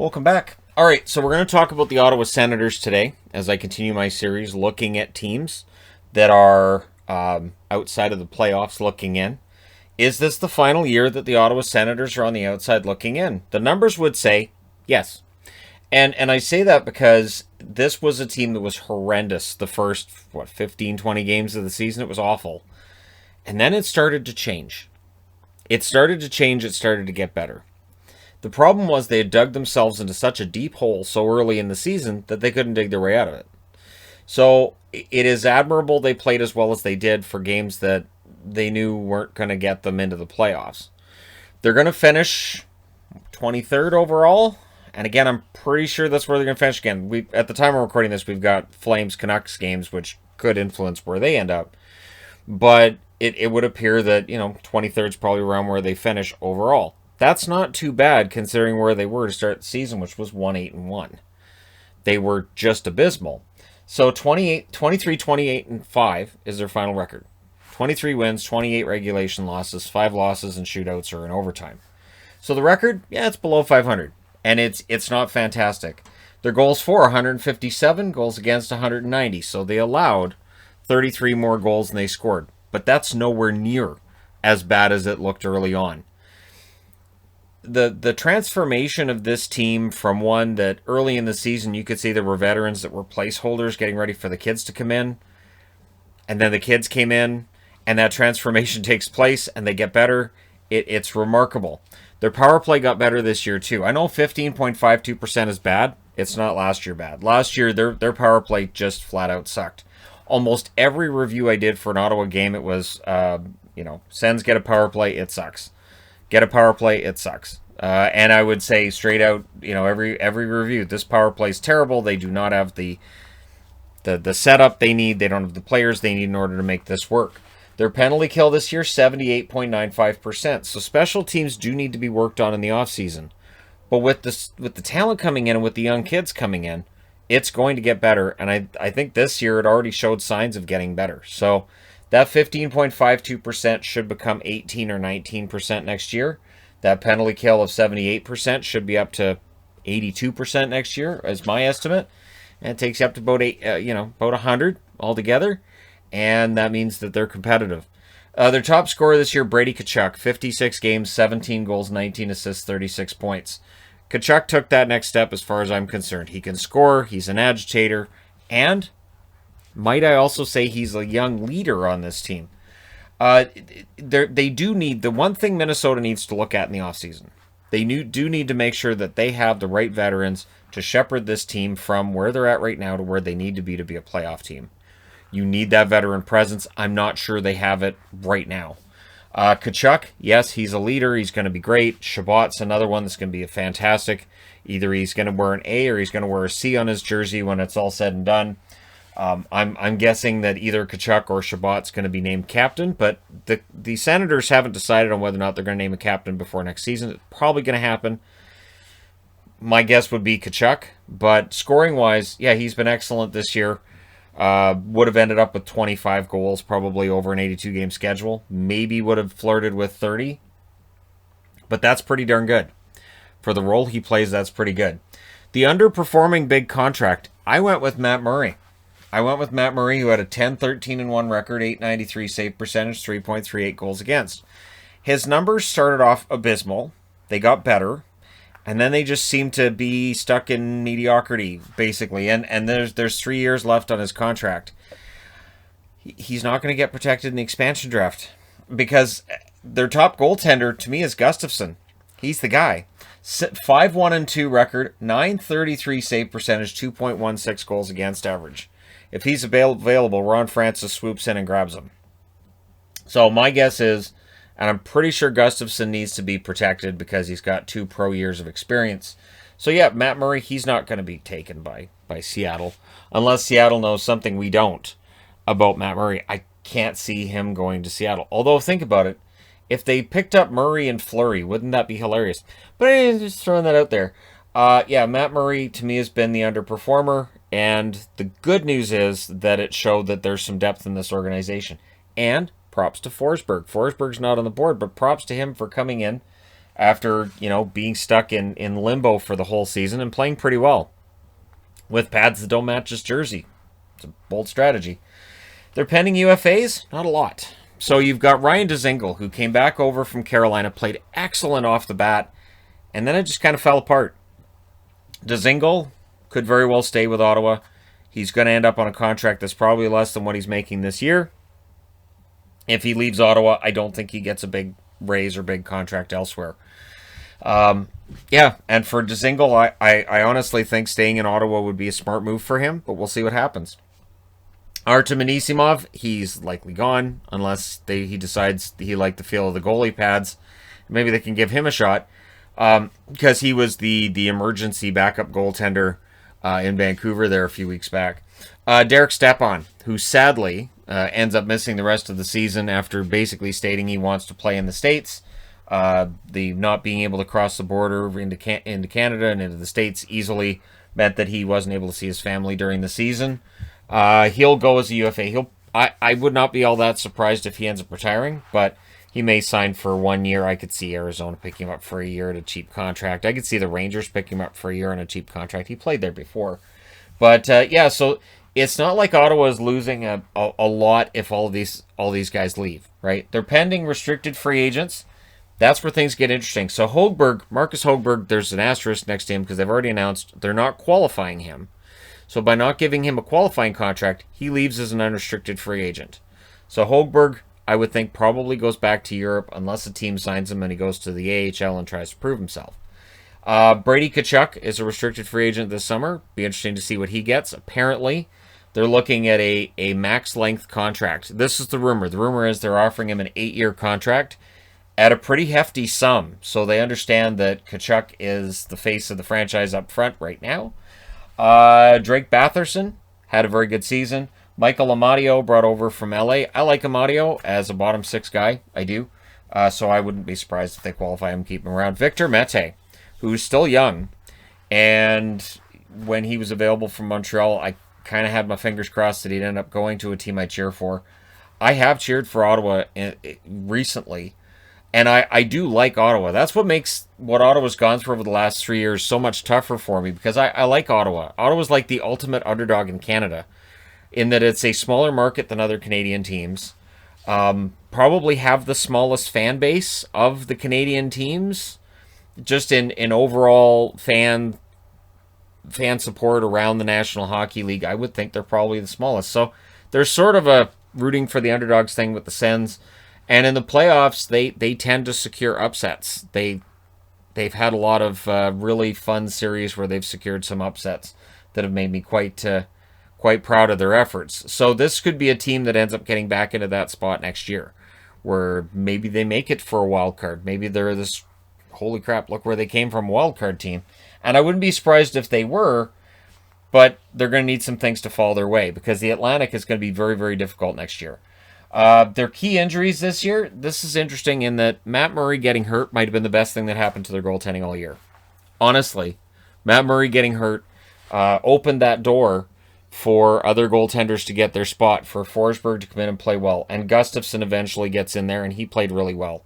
Welcome back. All right, so we're going to talk about the Ottawa Senators today as I continue my series looking at teams that are outside of the playoffs looking in. Is this the final year that the Ottawa Senators are on the outside looking in? The numbers would say yes. And I say that because this was a team that was horrendous the first, 15, 20 games of the season. It was awful. And then it started to change. It started to get better. The problem was they had dug themselves into such a deep hole so early in the season that they couldn't dig their way out of it. So it is admirable they played as well as they did for games that they knew weren't going to get them into the playoffs. They're going to finish 23rd overall. And again, I'm pretty sure that's where they're going to finish again. At the time we're recording this, we've got Flames-Canucks games, which could influence where they end up. But it would appear that, 23rd is probably around where they finish overall. That's not too bad considering where they were to start the season, which was 1-8-1. They were just abysmal. So 23-28-5 is their final record. 23 wins, 28 regulation losses, 5 losses in shootouts or in overtime. So the record, it's below 500. And it's not fantastic. Their goals for 157, goals against 190. So they allowed 33 more goals than they scored. But that's nowhere near as bad as it looked early on. The transformation of this team from one that early in the season you could see there were veterans that were placeholders getting ready for the kids to come in. And then the kids came in and that transformation takes place and they get better. It's remarkable. Their power play got better this year too. I know 15.52% is bad. It's not last year bad. Last year their power play just flat out sucked. Almost every review I did for an Ottawa game, it was, Sens get a power play, it sucks. Get a power play, it sucks. And I would say straight out, every review, this power play is terrible. They do not have the setup they need. They don't have the players they need in order to make this work. Their penalty kill this year, 78.95%. So special teams do need to be worked on in the offseason. But with the talent coming in and with the young kids coming in, it's going to get better. And I think this year it already showed signs of getting better. So that 15.52% should become 18 or 19% next year. That penalty kill of 78% should be up to 82% next year, as my estimate. And it takes you up to about 100 altogether. And that means that they're competitive. Their top scorer this year, Brady Tkachuk, 56 games, 17 goals, 19 assists, 36 points. Tkachuk took that next step as far as I'm concerned. He can score, he's an agitator, and might I also say he's a young leader on this team. They do need, the one thing Minnesota needs to look at in the offseason, they do need to make sure that they have the right veterans to shepherd this team from where they're at right now to where they need to be a playoff team. You need that veteran presence. I'm not sure they have it right now. Tkachuk, yes, he's a leader. He's going to be great. Chabot's another one that's going to be fantastic. Either he's going to wear an A or he's going to wear a C on his jersey when it's all said and done. I'm guessing that either Tkachuk or Chabot's going to be named captain, but the Senators haven't decided on whether or not they're going to name a captain before next season. It's probably going to happen. My guess would be Tkachuk, but scoring-wise, he's been excellent this year. Would have ended up with 25 goals probably over an 82-game schedule. Maybe would have flirted with 30. But that's pretty darn good. For the role he plays, that's pretty good. The underperforming big contract, I went with Matt Murray. Who had a 10-13-1 record, 893 save percentage, 3.38 goals against. His numbers started off abysmal. They got better. And then they just seem to be stuck in mediocrity, basically. And there's 3 years left on his contract. He's not going to get protected in the expansion draft. Because their top goaltender, to me, is Gustafsson. He's the guy. 5-1-2 record, 933 save percentage, 2.16 goals against average. If he's available, Ron Francis swoops in and grabs him. So my guess is, and I'm pretty sure Gustafsson needs to be protected because he's got 2 pro years of experience. So Matt Murray, he's not going to be taken by Seattle. Unless Seattle knows something we don't about Matt Murray. I can't see him going to Seattle. Although, think about it. If they picked up Murray and Fleury, wouldn't that be hilarious? But anyway, just throwing that out there. Matt Murray, to me, has been the underperformer. And the good news is that it showed that there's some depth in this organization. And props to Forsberg. Forsberg's not on the board, but props to him for coming in after, being stuck in limbo for the whole season and playing pretty well with pads that don't match his jersey. It's a bold strategy. They're pending UFAs, not a lot. So you've got Ryan Dzingel, who came back over from Carolina, played excellent off the bat, and then it just kind of fell apart. Dzingel could very well stay with Ottawa. He's going to end up on a contract that's probably less than what he's making this year. If he leaves Ottawa, I don't think he gets a big raise or big contract elsewhere. And for Dzingel, I honestly think staying in Ottawa would be a smart move for him, but we'll see what happens. Artem Anisimov, he's likely gone unless he decides he liked the feel of the goalie pads. Maybe they can give him a shot because he was the emergency backup goaltender in Vancouver there a few weeks back. Derek Stepan, who sadly ends up missing the rest of the season after basically stating he wants to play in the States. The not being able to cross the border into Canada and into the States easily meant that he wasn't able to see his family during the season. He'll go as a UFA. I would not be all that surprised if he ends up retiring, but he may sign for 1 year. I could see Arizona picking him up for a year at a cheap contract. I could see the Rangers picking him up for a year on a cheap contract. He played there before. But, so it's not like Ottawa is losing a lot if all these guys leave, right? They're pending restricted free agents. That's where things get interesting. So Marcus Högberg, there's an asterisk next to him because they've already announced they're not qualifying him. So by not giving him a qualifying contract, he leaves as an unrestricted free agent. So Högberg, I would think, probably goes back to Europe unless a team signs him and he goes to the AHL and tries to prove himself. Brady Tkachuk is a restricted free agent this summer. Be interesting to see what he gets. Apparently, they're looking at a max-length contract. This is the rumor. The rumor is they're offering him an 8-year contract at a pretty hefty sum. So they understand that Tkachuk is the face of the franchise up front right now. Drake Batherson had a very good season. Michael Amadio brought over from LA. I like Amadio as a bottom six guy. I do. So I wouldn't be surprised if they qualify him, keep him around. Victor Mete, who's still young. And when he was available from Montreal, I kind of had my fingers crossed that he'd end up going to a team I cheer for. I have cheered for Ottawa recently. And I do like Ottawa. That's what makes what Ottawa's gone through over the last 3 years so much tougher for me because I like Ottawa. Ottawa's like the ultimate underdog in Canada in that it's a smaller market than other Canadian teams. Probably have the smallest fan base of the Canadian teams. Just in overall fan support around the National Hockey League, I would think they're probably the smallest. So there's sort of a rooting for the underdogs thing with the Sens. And in the playoffs, they tend to secure upsets. They've had a lot of really fun series where they've secured some upsets that have made me quite proud of their efforts. So this could be a team that ends up getting back into that spot next year, where maybe they make it for a wild card. Maybe they're this holy crap, look where they came from wild card team. And I wouldn't be surprised if they were, but they're going to need some things to fall their way because the Atlantic is going to be very, very difficult next year. Their key injuries this year, this is interesting in that Matt Murray getting hurt might have been the best thing that happened to their goaltending all year. Honestly, Matt Murray getting hurt opened that door for other goaltenders to get their spot, for Forsberg to come in and play well. And Gustafsson eventually gets in there, and he played really well.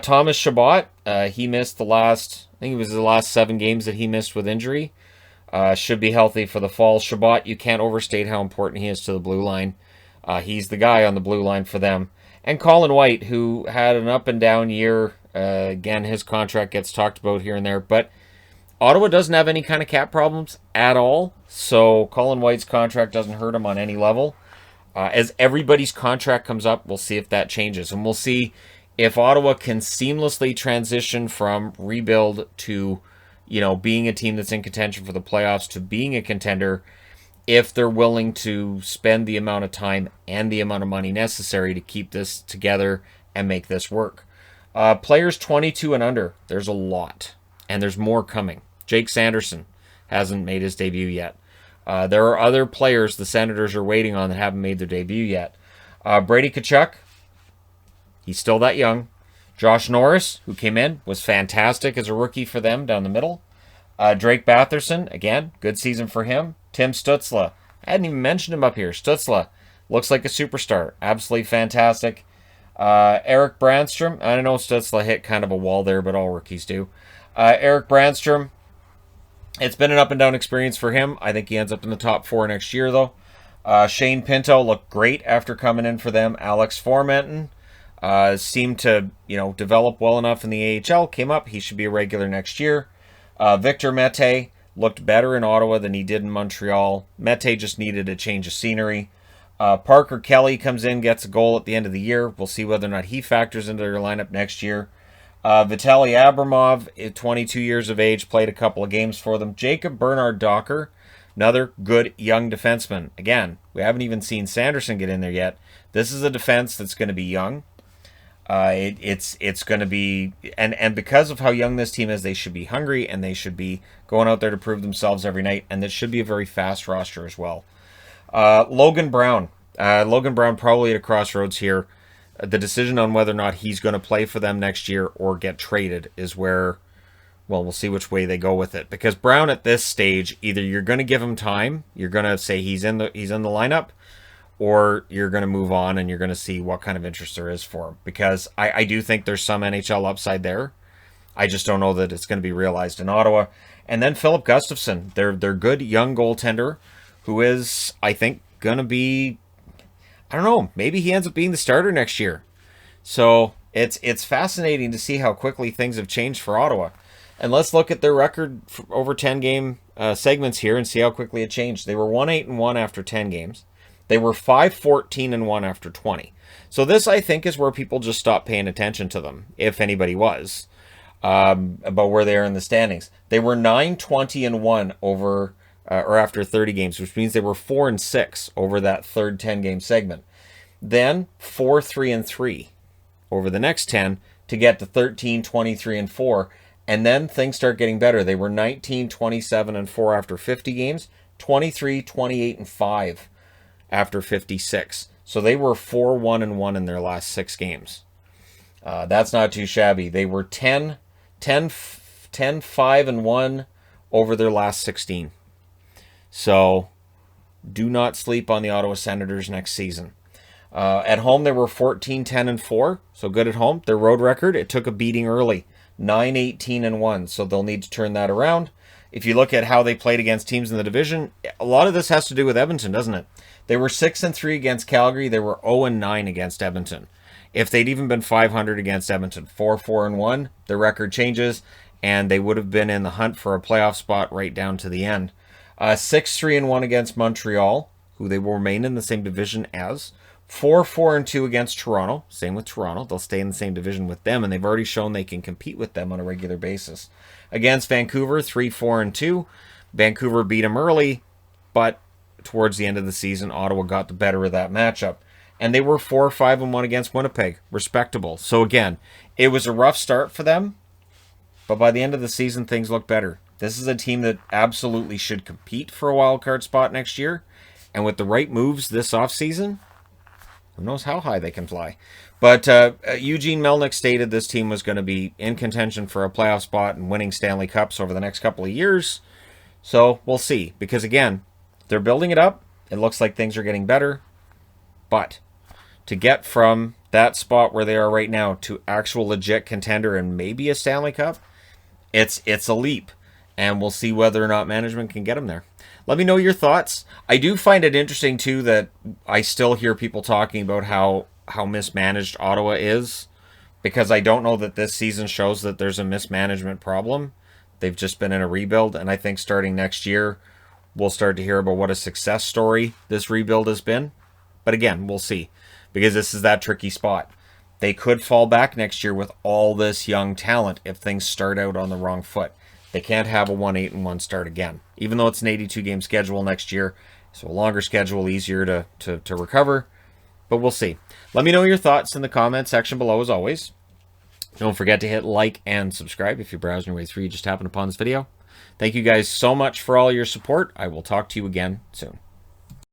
Thomas Chabot, he missed the last 7 games that he missed with injury. Should be healthy for the fall. Chabot, you can't overstate how important he is to the blue line. He's the guy on the blue line for them. And Colin White, who had an up and down year. Again, his contract gets talked about here and there. But Ottawa doesn't have any kind of cap problems at all. So Colin White's contract doesn't hurt him on any level. As everybody's contract comes up, we'll see if that changes. And we'll see if Ottawa can seamlessly transition from rebuild to, being a team that's in contention for the playoffs to being a contender, if they're willing to spend the amount of time and the amount of money necessary to keep this together and make this work. Players 22 and under, there's a lot, and there's more coming. Jake Sanderson hasn't made his debut yet. There are other players the Senators are waiting on that haven't made their debut yet. Brady Tkachuk, he's still that young. Josh Norris, who came in, was fantastic as a rookie for them down the middle. Drake Batherson, again, good season for him. Tim Stützle, I hadn't even mentioned him up here. Stützle looks like a superstar. Absolutely fantastic. Eric Brandstrom. I don't know, Stutzla hit kind of a wall there, but all rookies do. Eric Brandstrom. It's been an up and down experience for him. I think he ends up in the top 4 next year, though. Shane Pinto looked great after coming in for them. Alex Formenton seemed to, develop well enough in the AHL. Came up. He should be a regular next year. Victor Mete looked better in Ottawa than he did in Montreal. Mete just needed a change of scenery. Parker Kelly comes in, gets a goal at the end of the year. We'll see whether or not he factors into their lineup next year. Vitaly Abramov, 22 years of age, played a couple of games for them. Jacob Bernard Docker, another good young defenseman. Again, we haven't even seen Sanderson get in there yet. This is a defense that's going to be young. It's going to be, and because of how young this team is, they should be hungry and they should be going out there to prove themselves every night. And this should be a very fast roster as well. Logan Brown. Logan Brown probably at a crossroads here. The decision on whether or not he's going to play for them next year or get traded is where, well, we'll see which way they go with it. Because Brown at this stage, either you're going to give him time, you're going to say he's in the lineup, or you're going to move on and you're going to see what kind of interest there is for him. Because I do think there's some NHL upside there. I just don't know that it's going to be realized in Ottawa. And then Philip Gustafson, their good young goaltender, who is, I think, going to be, I don't know, maybe he ends up being the starter next year. So it's fascinating to see how quickly things have changed for Ottawa. And let's look at their record for over 10 game segments here and see how quickly it changed. They were 1-8-1 after 10 games. They were 5-14-1 after 20. So this, I think, is where people just stopped paying attention to them, if anybody was, about where they are in the standings. They were 9-20-1 over or after 30 games, which means they were 4-6 over that third 10-game segment. Then 4-3-3 over the next 10 to get to 13-23-4, and then things start getting better. They were 19-27-4 after 50 games, 23-28-5 after 56. So they were 4-1-1 in their last 6 games. That's not too shabby. They were 10-5-1 over their last 16. So do not sleep on the Ottawa Senators next season. At home, they were 14-10-4, so good at home. Their road record, it took a beating early, 9-18-1, so they'll need to turn that around. If you look at how they played against teams in the division, a lot of this has to do with Edmonton, doesn't it? They were 6-3 against Calgary. They were 0-9 against Edmonton. If they'd even been 500 against Edmonton, 4-4-1, their record changes, and they would have been in the hunt for a playoff spot right down to the end. 6-3-1 against Montreal, who they will remain in the same division as. 4-4-2 against Toronto. Same with Toronto. They'll stay in the same division with them, and they've already shown they can compete with them on a regular basis. Against Vancouver, 3-4-2. Vancouver beat them early, but towards the end of the season, Ottawa got the better of that matchup. And they were 4-5-1 against Winnipeg. Respectable. So again, it was a rough start for them, but by the end of the season, things look better. This is a team that absolutely should compete for a wild card spot next year. And with the right moves this offseason, who knows how high they can fly. But Eugene Melnyk stated this team was going to be in contention for a playoff spot and winning Stanley Cups over the next couple of years. So we'll see. Because again, they're building it up. It looks like things are getting better. But to get from that spot where they are right now to actual legit contender and maybe a Stanley Cup, it's a leap. And we'll see whether or not management can get them there. Let me know your thoughts. I do find it interesting, too, that I still hear people talking about how mismanaged Ottawa is. Because I don't know that this season shows that there's a mismanagement problem. They've just been in a rebuild. And I think starting next year, we'll start to hear about what a success story this rebuild has been. But again, we'll see. Because this is that tricky spot. They could fall back next year with all this young talent if things start out on the wrong foot. They can't have a 1-8-1 start again. Even though it's an 82-game schedule next year, so a longer schedule, easier to recover. But we'll see. Let me know your thoughts in the comments section below, as always. Don't forget to hit like and subscribe if you're browsing your way through. You just happened upon this video. Thank you guys so much for all your support. I will talk to you again soon.